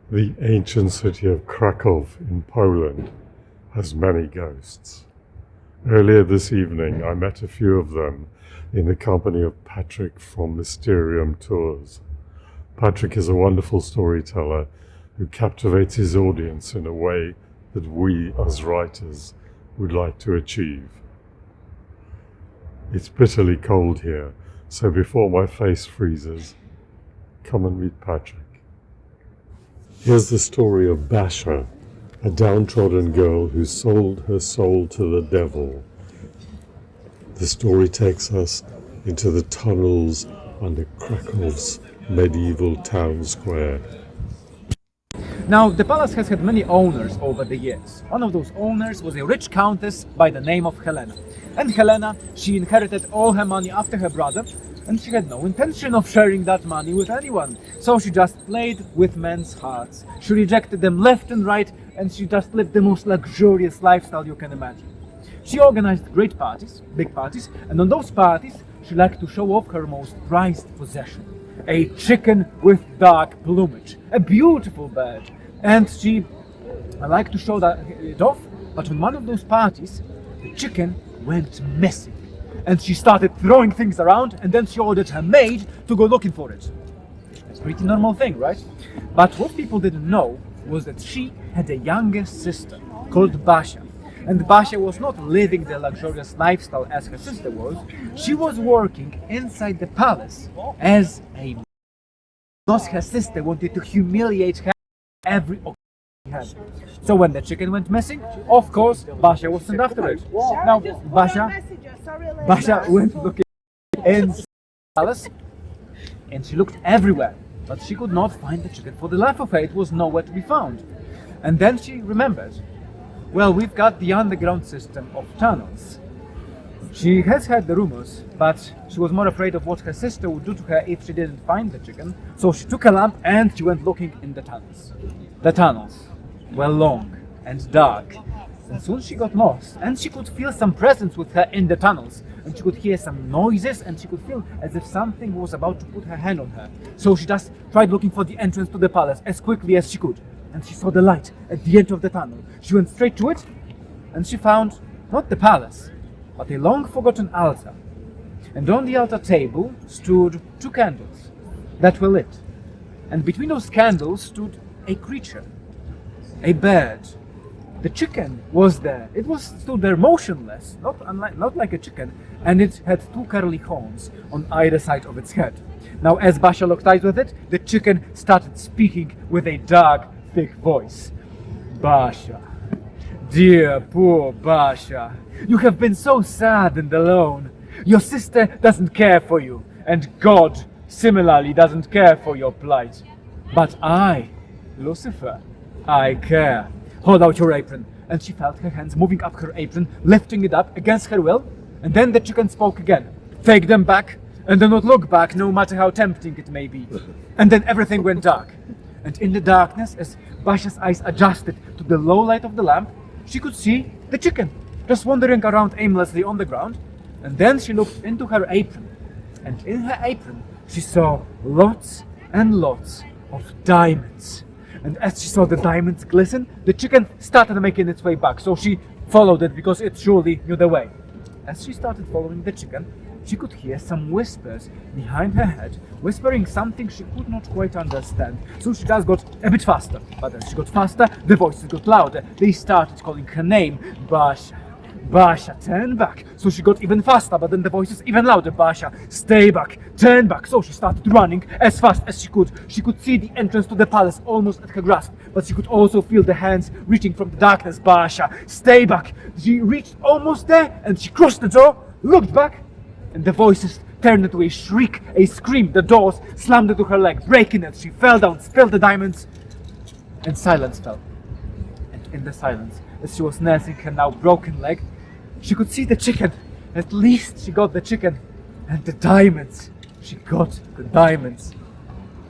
The ancient city of Krakow in Poland has many ghosts. Earlier this evening, I met a few of them in the company of Patrick from Mysterium Tours. Patrick is a wonderful storyteller who captivates his audience in a way that we as writers would like to achieve. It's bitterly cold here, so before my face freezes, come and meet Patrick. Here's the story of Basia, a downtrodden girl who sold her soul to the devil. The story takes us into the tunnels under Krakow's medieval town square. Now, the palace has had many owners over the years. One of those owners was a rich countess by the name of Helena. And Helena, she inherited all her money after her brother, and she had no intention of sharing that money with anyone. So she just played with men's hearts. She rejected them left and right, and she just lived the most luxurious lifestyle you can imagine. She organized great parties, big parties, and on those parties, she liked to show off her most prized possession. A chicken with dark plumage, a beautiful bird. And she liked to show it off, but on one of those parties, the chicken went missing. And she started throwing things around, and then she ordered her maid to go looking for it. It's a pretty normal thing, right? But what people didn't know was that she had a younger sister called Basia. And Basia was not living the luxurious lifestyle as her sister was. She was working inside the palace as a maid. Because her sister wanted to humiliate her every occasion she had. So when the chicken went missing, of course, Basia was sent after it. Now, Basia went looking in the palace, and she looked everywhere, but she could not find the chicken. For the life of her, it was nowhere to be found. And then she remembered, well, we've got the underground system of tunnels. She has heard the rumors, but she was more afraid of what her sister would do to her if she didn't find the chicken. So she took a lamp and she went looking in the tunnels. The tunnels were long and dark, and soon she got lost, and she could feel some presence with her in the tunnels, and she could hear some noises, and she could feel as if something was about to put her hand on her. So she just tried looking for the entrance to the palace as quickly as she could, and she saw the light at the end of the tunnel. She went straight to it, and she found not the palace, but a long-forgotten altar. And on the altar table stood two candles that were lit, and between those candles stood a creature, a bird. The chicken was there. It stood there motionless, not like a chicken, and it had two curly horns on either side of its head. Now, as Basia looked eyes with it, the chicken started speaking with a dark, thick voice. Basia, dear poor Basia, you have been so sad and alone. Your sister doesn't care for you, and God similarly doesn't care for your plight. But I, Lucifer, I care. Hold out your apron. And she felt her hands moving up her apron, lifting it up against her will. And then the chicken spoke again. Take them back, and do not look back, no matter how tempting it may be. And then everything went dark. And in the darkness, as Basia's eyes adjusted to the low light of the lamp, she could see the chicken just wandering around aimlessly on the ground. And then she looked into her apron. And in her apron, she saw lots and lots of diamonds. And as she saw the diamonds glisten, the chicken started making its way back. So she followed it because it surely knew the way. As she started following the chicken, she could hear some whispers behind her head, whispering something she could not quite understand. So she just got a bit faster. But as she got faster, the voices got louder. They started calling her name, Basia. Basia, turn back. So she got even faster, but then the voices even louder. Basia, stay back, turn back. So she started running as fast as she could. She could see the entrance to the palace almost at her grasp, but she could also feel the hands reaching from the darkness. Basia, stay back. She reached almost there, and she crossed the door, looked back, and the voices turned into a shriek, a scream. The doors slammed into her leg, breaking it. She fell down, spilled the diamonds, and silence fell. And in the silence, as she was nursing her now broken leg, she could see the chicken. At least she got the chicken. And the diamonds. She got the diamonds.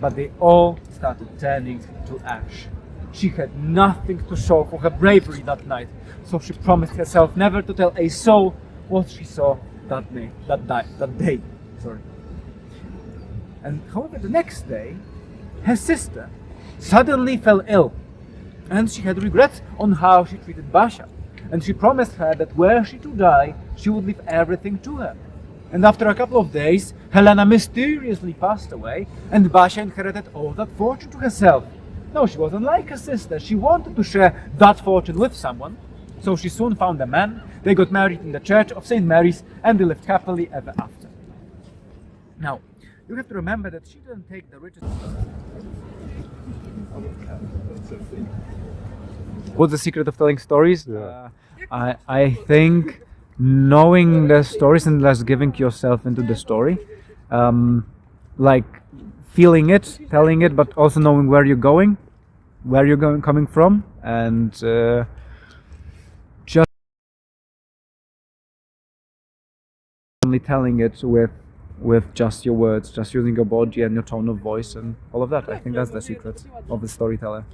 But they all started turning to ash. She had nothing to show for her bravery that night. So she promised herself never to tell a soul what she saw that day. And however, the next day, her sister suddenly fell ill, and she had regrets on how she treated Basia, and she promised her that were she to die, she would leave everything to her. And after a couple of days, Helena mysteriously passed away, and Basia inherited all that fortune to herself. No, she wasn't like her sister. She wanted to share that fortune with someone, so she soon found a man. They got married in the church of St. Mary's, and they lived happily ever after. Now, you have to remember that she didn't take the richest. What's the secret of telling stories? Yeah. I think knowing the stories and just giving yourself into the story, like feeling it, telling it, but also knowing where you're going, coming from, and just only telling it with just your words, just using your body and your tone of voice and all of that. I think that's the secret of the storyteller.